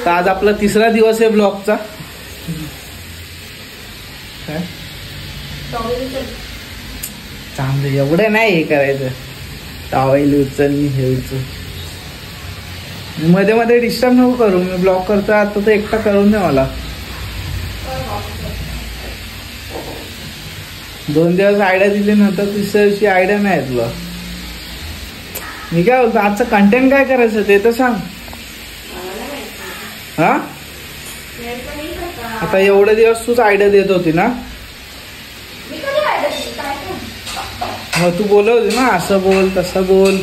तर आज आपला तिसरा दिवस आहे ब्लॉगचा. काय चांगलं एवढं नाही हे करायचं. टॉवेल उचल मी हे उचल. मध्ये मध्ये डिस्टर्ब नको करू. मी ब्लॉग करतो आता तर एकटा करून दे मला. 2 दिवस आयडिया दिली नंतर तिसऱ्या दिवशी आयडिया नाही तुला. मी काय बोलतो आजचं कंटेंट काय करायचं ते तर सांग. हा आता एवढे दिवस तूच आयडिया देत होती ना. मग तू बोलत होती ना असं बोल तसं बोल.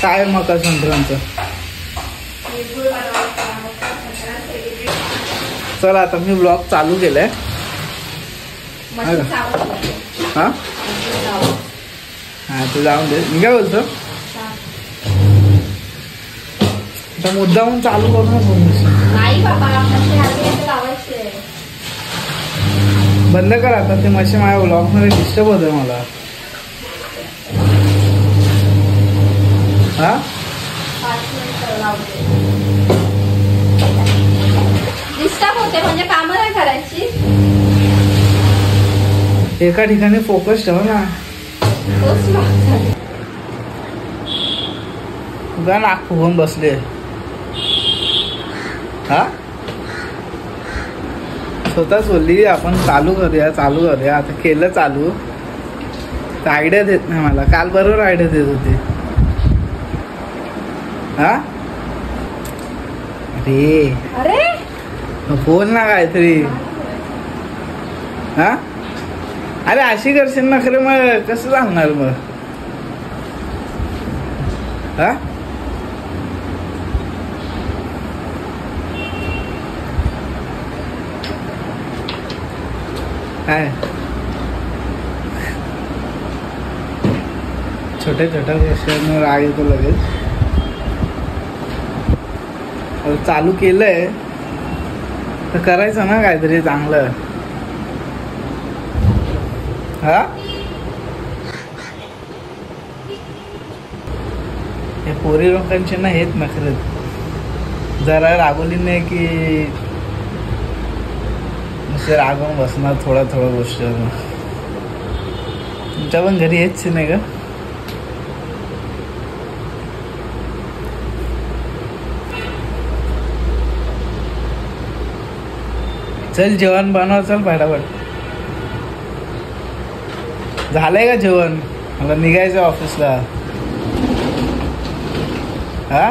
काय मकर संक्रांत. चला आता मी ब्लॉग चालू केलाय. हा हा तू जाऊन दे. मी काय बोलतो आता मुद्दाहून चालू करू बंद कर आता. ते मशी माझ्या ब्लॉग मध्ये डिस्टर्ब होत मला. हा डिस्टर्ब होते म्हणजे काम नाही करायची. एका ठिकाणी फोकस ठेव ना. तुझा नाक फुगून बसले. हा स्वतःच बोलली आपण चालू करूया चालू करूया. आता केलं चालू तर आयडिया देत नाही मला. काल बरोबर आयडिया देत होती. हा अरे बोल ना काहीतरी. हा अरे अशी करशील ना खरं मग कसं चालणार मग. हा काय छोट्या छोट्या गोष्टींवर राग येतो लगेच. चालू केलंय तर करायचं ना काहीतरी चांगलं. हा हे पोरी लोकांचे ना हेच नखरे. जरा रागवली नाही की नुसते रागवून बसणार थोड्या थोड्या गोष्टीवर. तुमच्या पण घरी हेच नाही का. चल जेवण बनव. चल फटाफट. झालंय का जेवण. मला निघायचं ऑफिसला. हा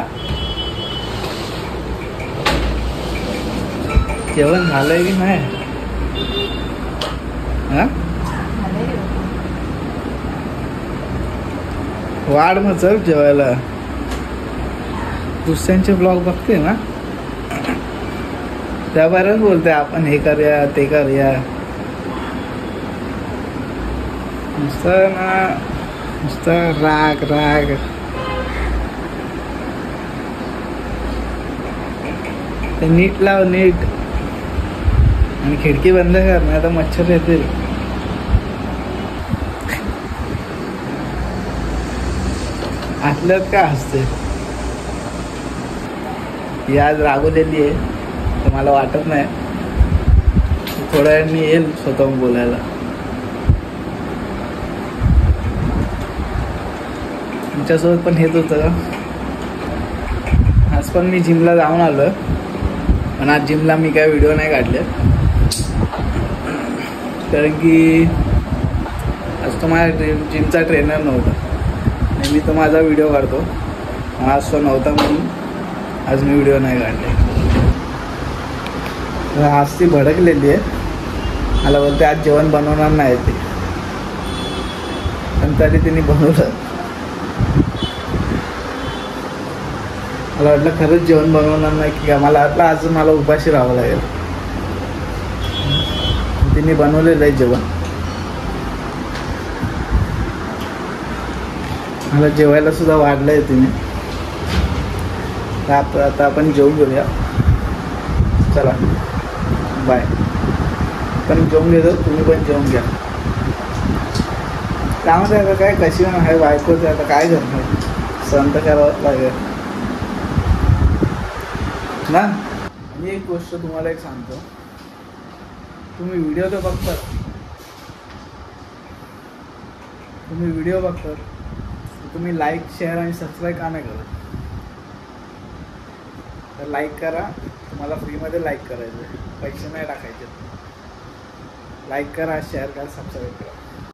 जेवण झालंय की नाही. हा वाढ मग चल जेवायला. दुसऱ्यांचे ब्लॉग बघते ना त्या बरंच बोलते आपण हे करूया ते करूया. नुसतं ना नुसतं राग राग. ते नीट लाव नीट. आणि खिडकी बंद कर नाही आता मच्छर येतील. आतल्यात का हसते. ही आज रागवलेली आहे तर मला वाटत नाही. थोड्या वेळाने येईल स्वतःहून बोलायला. तुमच्यासोबत पण हेच होतं का. आज पण मी जिमला जाऊन आलोय. पण आज जिमला मी काय व्हिडिओ नाही काढले कारण की आज तो माझ्या जिमचा ट्रेनर नव्हता. मी तो माझा व्हिडिओ काढतो. आज तो नव्हता म्हणून आज मी व्हिडिओ नाही काढले. आज ती भडकलेली आहे. मला बोलते आज जेवण बनवणार नाही ते. पण तरी तिने बनवलं. मला वाटलं खरंच जेवण बनवणार नाही की मला वाटलं आज मला उपाशी राहावं लागेल. तिने बनवलेलं आहे जेवण. मला जेवायला सुद्धा वाढलंय तिने. आता आपण जेवून घेऊया. चला बाय. पण जेवून घेतो. तुम्ही पण जेवून घ्या. त्यामध्ये आता काय कशी आहे बायकोच आता काय करणार सहन तर करावंच लागेल ना. आणि एक गोष्ट तुम्हाला एक सांगतो, तुम्ही व्हिडिओ तर बघतात, तुम्ही लाईक शेअर आणि सबस्क्राईब का नाही करत? तर लाईक करा, तुम्हाला फ्रीमध्ये लाईक करायचं आहे, पैसे नाही टाकायचे. लाईक करा, शेअर करा, सबस्क्राईब करा.